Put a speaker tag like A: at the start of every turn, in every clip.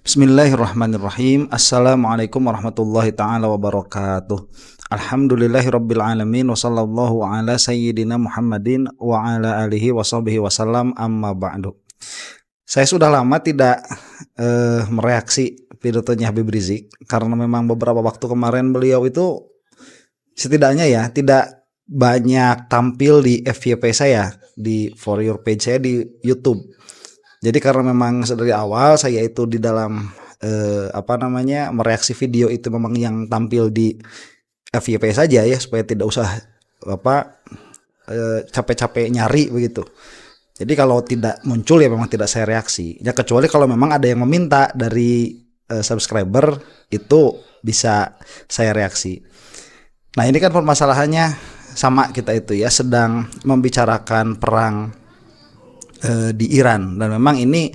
A: Bismillahirrahmanirrahim. Assalamualaikum warahmatullahi ta'ala wabarakatuh. Alhamdulillahirabbil alamin wa sallallahu ala sayyidina Muhammadin wa ala alihi wa sahbihi wasallam, amma ba'du. Saya sudah lama tidak mereaksi pidatonya Habib Rizik karena memang beberapa waktu kemarin beliau itu setidaknya ya tidak banyak tampil di FYP saya, di For Your Page saya di YouTube. Jadi karena memang dari awal saya itu di dalam mereaksi video itu memang yang tampil di FYP saja ya, supaya tidak usah capek-capek nyari begitu. Jadi kalau tidak muncul ya memang tidak saya reaksi. Ya kecuali kalau memang ada yang meminta dari subscriber, itu bisa saya reaksi. Nah, ini kan permasalahannya sama kita itu ya, sedang membicarakan perang di Iran, dan memang ini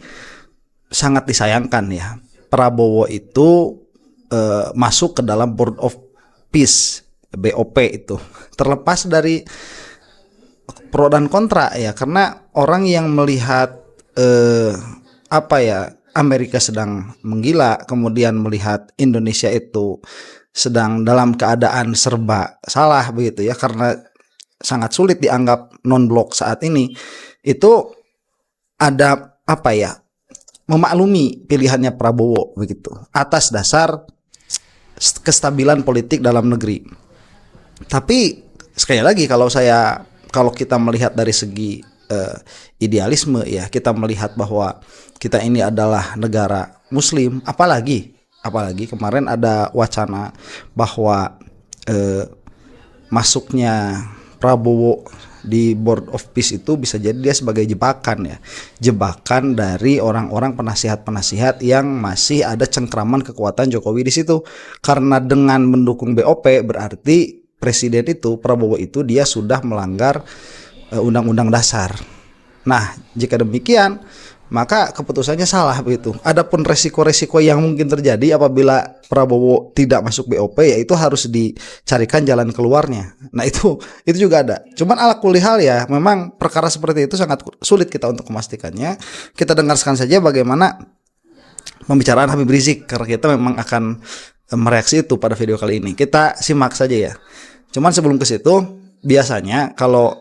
A: sangat disayangkan ya, Prabowo itu masuk ke dalam Board of Peace BOP itu, terlepas dari pro dan kontra ya, karena orang yang melihat Amerika sedang menggila, kemudian melihat Indonesia itu sedang dalam keadaan serba salah begitu ya, karena sangat sulit dianggap non-blok saat ini, itu ada memaklumi pilihannya Prabowo begitu atas dasar kestabilan politik dalam negeri. Tapi sekali lagi kalau kita melihat dari segi idealisme ya, kita melihat bahwa kita ini adalah negara muslim, apalagi kemarin ada wacana bahwa masuknya Prabowo di Board of Peace itu bisa jadi dia sebagai jebakan dari orang-orang penasihat-penasihat yang masih ada cengkraman kekuatan Jokowi di situ. Karena dengan mendukung BOP berarti presiden itu, Prabowo itu, dia sudah melanggar undang-undang dasar. Nah, jika demikian maka keputusannya salah begitu. Adapun resiko-resiko yang mungkin terjadi apabila Prabowo tidak masuk BOP, ya itu harus dicarikan jalan keluarnya. Nah, itu juga ada. Cuman ala kulli hal ya, memang perkara seperti itu sangat sulit kita untuk memastikannya. Kita dengarkan saja bagaimana pembicaraan Habib Rizik, karena kita memang akan mereaksi itu pada video kali ini. Kita simak saja ya. Cuman sebelum ke situ, biasanya kalau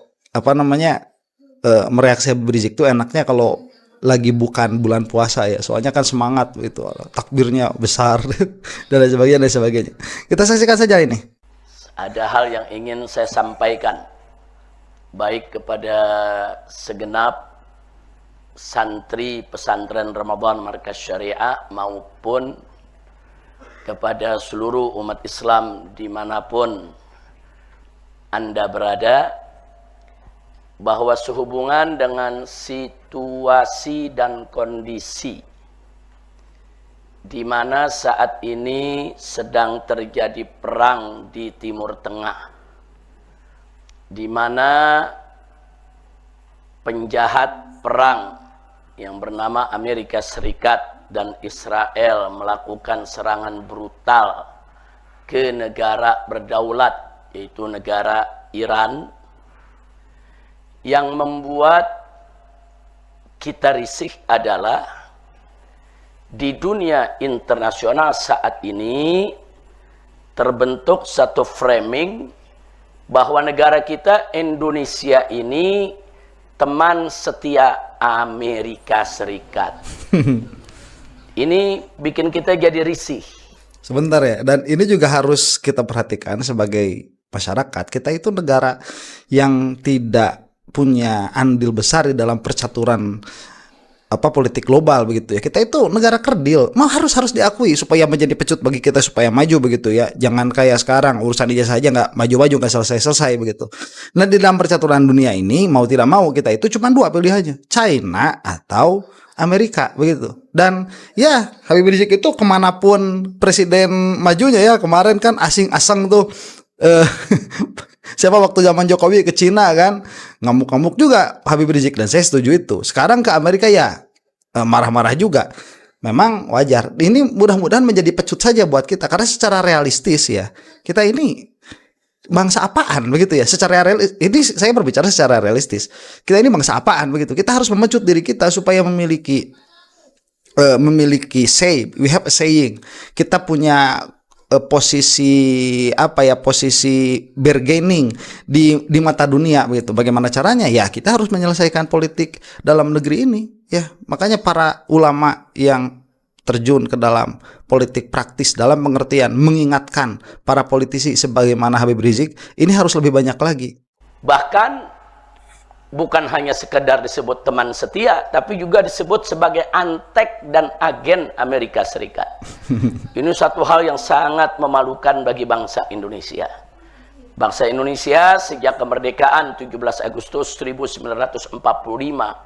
A: mereaksi Habib Rizik itu enaknya kalau lagi bukan bulan puasa ya, soalnya kan semangat gitu, takbirnya besar dan lain sebagainya. Kita saksikan saja ini.
B: Ada hal yang ingin saya sampaikan, baik kepada segenap santri pesantren Ramadan Markas Syariah maupun kepada seluruh umat Islam dimanapun Anda berada, bahwa sehubungan dengan situasi dan kondisi di mana saat ini sedang terjadi perang di Timur Tengah, di mana penjahat perang yang bernama Amerika Serikat dan Israel melakukan serangan brutal ke negara berdaulat, yaitu negara Iran, yang membuat kita risih adalah di dunia internasional saat ini terbentuk satu framing bahwa negara kita Indonesia ini teman setia Amerika Serikat. Ini bikin kita jadi risih.
A: Sebentar ya, dan ini juga harus kita perhatikan sebagai masyarakat. Kita itu negara yang tidak punya andil besar di dalam percaturan politik global begitu ya. Kita itu negara kerdil, harus diakui supaya menjadi pecut bagi kita supaya maju begitu ya. Jangan kayak sekarang urusan ijazah saja nggak maju-maju, nggak selesai begitu. Nah, di dalam percaturan dunia ini mau tidak mau kita itu cuma dua pilihannya, China atau Amerika begitu. Dan ya Habib Rizik itu kemanapun presiden majunya ya, kemarin kan asing-asing tuh siapa waktu zaman Jokowi ke Cina kan ngamuk-ngamuk juga Habib Rizik, dan saya setuju itu. Sekarang ke Amerika ya marah-marah juga. Memang wajar. Ini mudah-mudahan menjadi pecut saja buat kita, karena secara realistis ya, kita ini bangsa apaan begitu ya. Secara realistis, ini saya berbicara secara realistis. Kita ini bangsa apaan begitu. Kita harus memecut diri kita supaya memiliki memiliki say, we have a saying. Kita punya posisi apa ya, posisi bargaining di mata dunia begitu. Bagaimana caranya? Ya kita harus menyelesaikan politik dalam negeri ini ya. Makanya para ulama yang terjun ke dalam politik praktis dalam pengertian mengingatkan para politisi sebagaimana Habib Rizik ini harus lebih banyak lagi.
B: Bahkan bukan hanya sekedar disebut teman setia, tapi juga disebut sebagai antek dan agen Amerika Serikat. Ini satu hal yang sangat memalukan bagi bangsa Indonesia. Bangsa Indonesia sejak kemerdekaan 17 Agustus 1945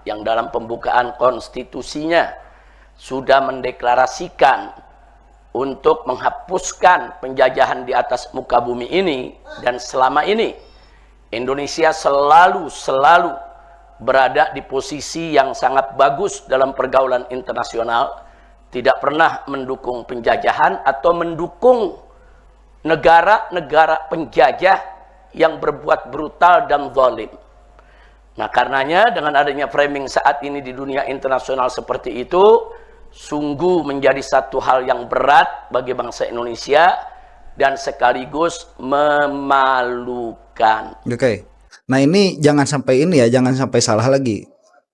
B: yang dalam pembukaan konstitusinya sudah mendeklarasikan untuk menghapuskan penjajahan di atas muka bumi ini, dan selama ini Indonesia selalu berada di posisi yang sangat bagus dalam pergaulan internasional, tidak pernah mendukung penjajahan atau mendukung negara-negara penjajah yang berbuat brutal dan zalim. Nah, karenanya dengan adanya framing saat ini di dunia internasional seperti itu, sungguh menjadi satu hal yang berat bagi bangsa Indonesia dan sekaligus memalukan.
A: Oke. Nah ini jangan sampai salah lagi.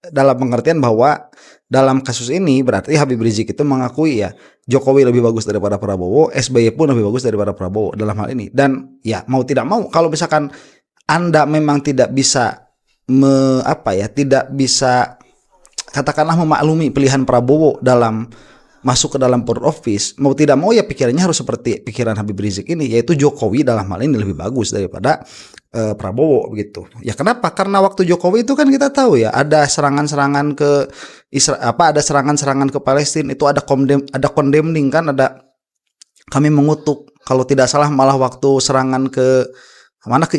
A: Dalam pengertian bahwa dalam kasus ini berarti Habib Rizik itu mengakui ya Jokowi lebih bagus daripada Prabowo, SBY pun lebih bagus daripada Prabowo dalam hal ini. Dan ya mau tidak mau kalau misalkan Anda memang tidak bisa tidak bisa katakanlah memaklumi pilihan Prabowo dalam masuk ke dalam board office, mau tidak mau ya pikirannya harus seperti pikiran Habib Rizik ini, yaitu Jokowi dalam hal ini lebih bagus daripada Prabowo begitu. Ya kenapa? Karena waktu Jokowi itu kan kita tahu ya ada serangan-serangan ke ada serangan-serangan ke Palestina, itu ada condemning kan, ada kami mengutuk, kalau tidak salah malah waktu serangan ke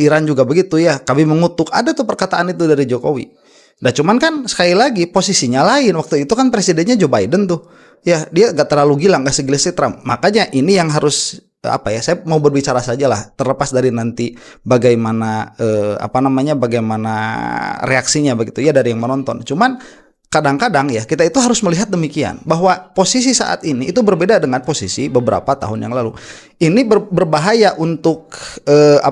A: Iran juga begitu ya, kami mengutuk, ada tuh perkataan itu dari Jokowi. Nah cuman kan sekali lagi posisinya lain, waktu itu kan presidennya Joe Biden tuh ya, dia gak terlalu gila, gak segiles Trump. Makanya ini yang harus saya mau berbicara saja lah, terlepas dari nanti bagaimana bagaimana reaksinya begitu ya dari yang menonton. Cuman kadang-kadang ya kita itu harus melihat demikian, bahwa posisi saat ini itu berbeda dengan posisi beberapa tahun yang lalu. Ini berbahaya untuk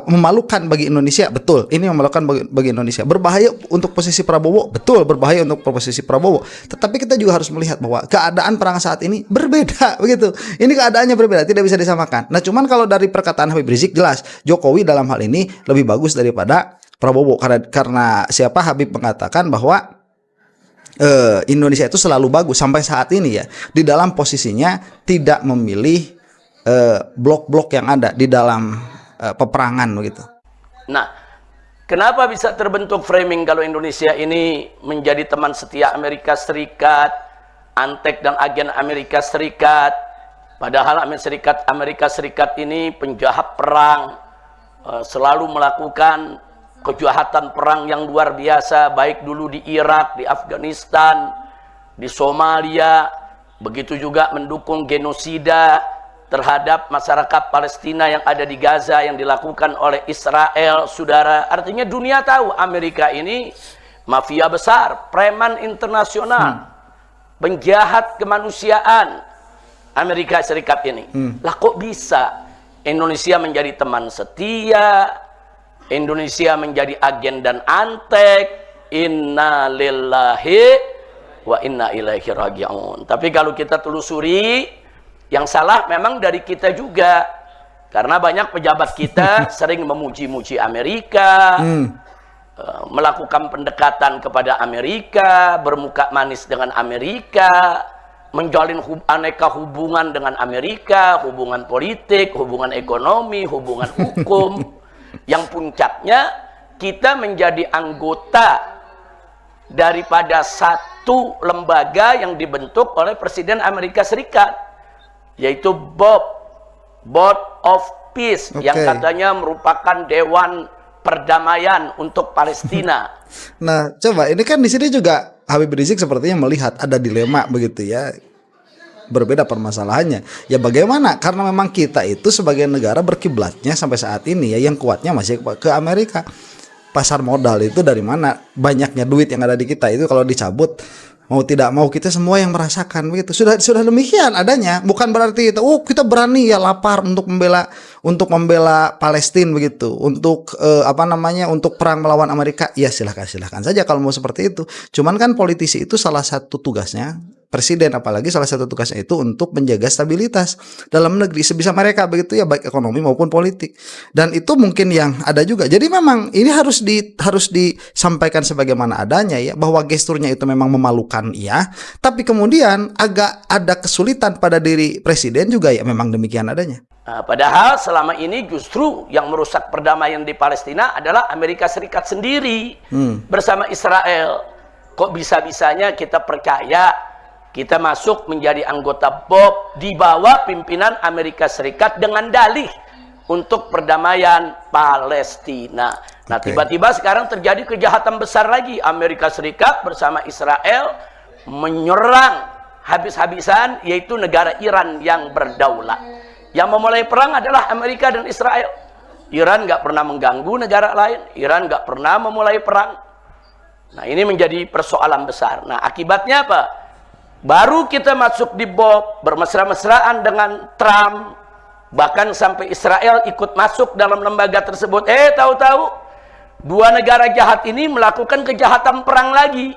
A: memalukan bagi Indonesia, betul. Ini memalukan bagi Indonesia. Berbahaya untuk posisi Prabowo, betul. Berbahaya untuk posisi Prabowo. Tetapi kita juga harus melihat bahwa keadaan perang saat ini berbeda, begitu. Ini keadaannya berbeda, tidak bisa disamakan. Nah, cuman kalau dari perkataan Habib Rizik jelas Jokowi dalam hal ini lebih bagus daripada Prabowo, karena siapa Habib mengatakan bahwa Indonesia itu selalu bagus sampai saat ini ya, di dalam posisinya tidak memilih blok-blok yang ada di dalam peperangan begitu.
B: Nah, kenapa bisa terbentuk framing kalau Indonesia ini menjadi teman setia Amerika Serikat, antek dan agen Amerika Serikat, padahal Amerika Serikat ini penjahat perang, selalu melakukan kejahatan perang yang luar biasa, baik dulu di Irak, di Afghanistan, di Somalia, begitu juga mendukung genosida terhadap masyarakat Palestina yang ada di Gaza yang dilakukan oleh Israel, saudara. Artinya dunia tahu Amerika ini mafia besar, preman internasional, penjahat kemanusiaan Amerika Serikat ini. Lah kok bisa Indonesia menjadi teman setia, Indonesia menjadi agen dan antek? Inna lillahi wa inna ilaihi raji'un. Tapi kalau kita telusuri, yang salah memang dari kita juga. Karena banyak pejabat kita sering memuji-muji Amerika, melakukan pendekatan kepada Amerika, bermuka manis dengan Amerika, menjalin aneka hubungan dengan Amerika, hubungan politik, hubungan ekonomi, hubungan hukum. Yang puncaknya kita menjadi anggota daripada satu lembaga yang dibentuk oleh Presiden Amerika Serikat, yaitu Board of Peace, yang katanya merupakan Dewan Perdamaian untuk Palestina.
A: Nah, coba ini kan di sini juga Habib Rizik sepertinya melihat ada dilema begitu ya. Berbeda permasalahannya. Ya bagaimana? Karena memang kita itu sebagai negara berkiblatnya sampai saat ini ya yang kuatnya masih ke Amerika. Pasar modal itu dari mana? Banyaknya duit yang ada di kita itu kalau dicabut Mau tidak mau kita semua yang merasakan begitu. Sudah demikian adanya, bukan berarti itu kita berani ya lapar untuk membela Palestina begitu, untuk untuk perang melawan Amerika. Ya silahkan saja kalau mau seperti itu. Cuman kan politisi itu salah satu tugasnya, presiden apalagi salah satu tugasnya itu untuk menjaga stabilitas dalam negeri sebisa mereka begitu ya, baik ekonomi maupun politik. Dan itu mungkin yang ada juga. Jadi memang ini harus disampaikan sebagaimana adanya ya, bahwa gesturnya itu memang memalukan ya, tapi kemudian agak ada kesulitan pada diri presiden juga ya, memang demikian adanya.
B: Nah, padahal selama ini justru yang merusak perdamaian di Palestina adalah Amerika Serikat sendiri bersama Israel. Kok bisa-bisanya kita percaya kita masuk menjadi anggota BOB di bawah pimpinan Amerika Serikat dengan dalih untuk perdamaian Palestina. Nah, tiba-tiba sekarang terjadi kejahatan besar lagi. Amerika Serikat bersama Israel menyerang habis-habisan, yaitu negara Iran yang berdaulat. Yang memulai perang adalah Amerika dan Israel. Iran nggak pernah mengganggu negara lain. Iran nggak pernah memulai perang. Nah, ini menjadi persoalan besar. Nah, akibatnya apa? Baru kita masuk di BOB, bermesra-mesraan dengan Trump, bahkan sampai Israel ikut masuk dalam lembaga tersebut. Tahu-tahu dua negara jahat ini melakukan kejahatan perang lagi.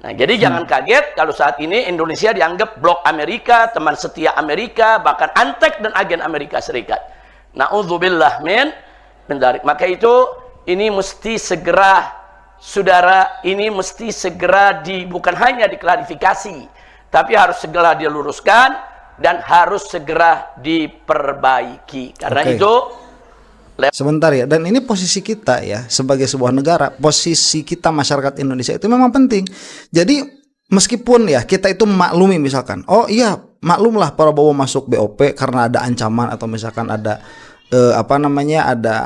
B: Nah, jadi jangan kaget kalau saat ini Indonesia dianggap blok Amerika, teman setia Amerika, bahkan antek dan agen Amerika Serikat. Na'udzubillah min dzalik. Maka itu ini mesti segera, saudara, ini mesti segera bukan hanya diklarifikasi, tapi harus segera diluruskan dan harus segera diperbaiki. Karena itu
A: sebentar ya, dan ini posisi kita ya sebagai sebuah negara, posisi kita masyarakat Indonesia itu memang penting. Jadi meskipun ya kita itu maklumi misalkan, oh iya maklumlah Prabowo masuk BOP karena ada ancaman atau misalkan ada ada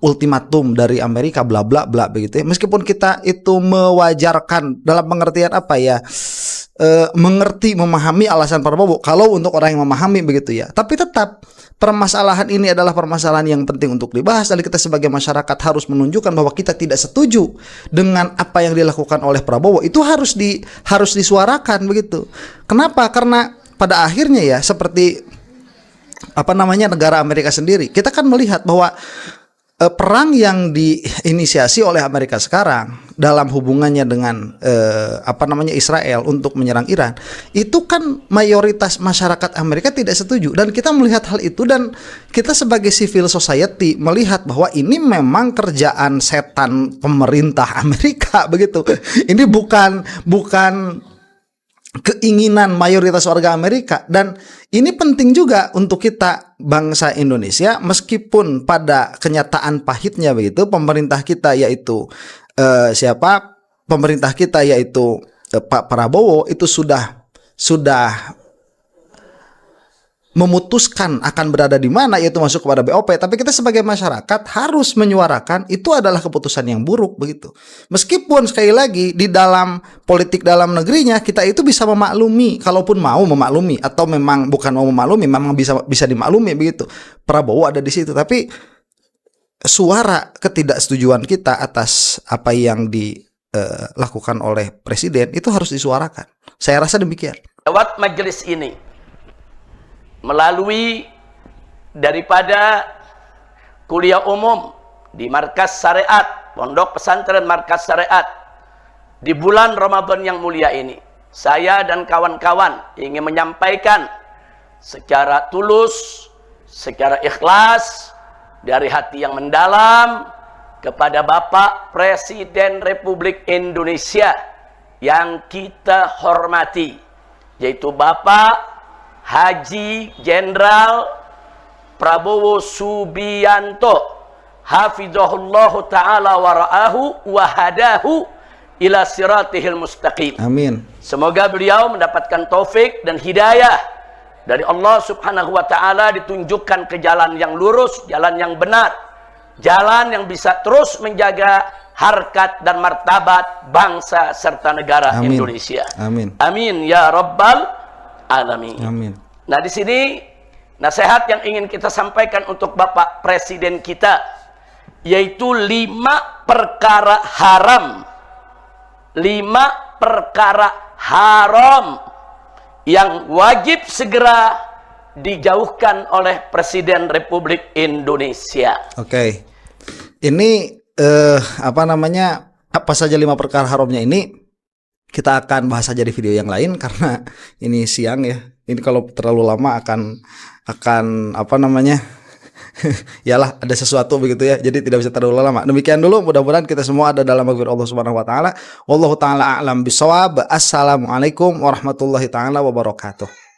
A: ultimatum dari Amerika bla bla bla begitu ya. Meskipun kita itu mewajarkan dalam pengertian mengerti, memahami alasan Prabowo kalau untuk orang yang memahami begitu ya. Tapi tetap permasalahan ini adalah permasalahan yang penting untuk dibahas, dan kita sebagai masyarakat harus menunjukkan bahwa kita tidak setuju dengan apa yang dilakukan oleh Prabowo. Itu harus disuarakan begitu. Kenapa? Karena pada akhirnya ya seperti negara Amerika sendiri, kita kan melihat bahwa perang yang diinisiasi oleh Amerika sekarang dalam hubungannya dengan Israel untuk menyerang Iran, itu kan mayoritas masyarakat Amerika tidak setuju, dan kita melihat hal itu, dan kita sebagai civil society melihat bahwa ini memang kerjaan setan pemerintah Amerika begitu. Ini bukan keinginan mayoritas warga Amerika, dan ini penting juga untuk kita bangsa Indonesia, meskipun pada kenyataan pahitnya begitu pemerintah kita yaitu Pak Prabowo itu sudah memutuskan akan berada di mana, yaitu masuk kepada BOP, tapi kita sebagai masyarakat harus menyuarakan itu adalah keputusan yang buruk begitu. Meskipun sekali lagi di dalam politik dalam negerinya kita itu bisa memaklumi, kalaupun mau memaklumi atau memang bukan mau memaklumi, memang bisa dimaklumi begitu. Prabowo ada di situ, tapi suara ketidaksetujuan kita atas apa yang dilakukan oleh presiden itu harus disuarakan. Saya rasa demikian.
B: Lewat majelis ini, melalui daripada kuliah umum di Markas Syariat, Pondok Pesantren Markas Syariat, di bulan Ramadan yang mulia ini, saya dan kawan-kawan ingin menyampaikan secara tulus, secara ikhlas, dari hati yang mendalam kepada Bapak Presiden Republik Indonesia yang kita hormati, yaitu Bapak Haji Jenderal Prabowo Subianto, hafizahullah ta'ala wa ra'ahu wa hadahu ila siratihil mustaqim.
A: Amin.
B: Semoga beliau mendapatkan taufik dan hidayah dari Allah subhanahu wa ta'ala, ditunjukkan ke jalan yang lurus, jalan yang benar, jalan yang bisa terus menjaga harkat dan martabat bangsa serta negara Indonesia.
A: Amin.
B: Amin ya rabbal alamin.
A: Amin.
B: Nah, di sini nasihat yang ingin kita sampaikan untuk Bapak Presiden kita, yaitu 5 perkara haram. 5 perkara haram yang wajib segera dijauhkan oleh Presiden Republik Indonesia.
A: Oke. Ini apa saja 5 perkara haramnya ini kita akan bahas saja di video yang lain karena ini siang ya. Ini kalau terlalu lama akan yalah ada sesuatu begitu ya. Jadi tidak bisa terlalu lama. Demikian dulu, mudah-mudahan kita semua ada dalam maghfirah Allah Subhanahu wa taala. Wallahu taala a'lam bishawab. Assalamualaikum warahmatullahi taala wabarakatuh.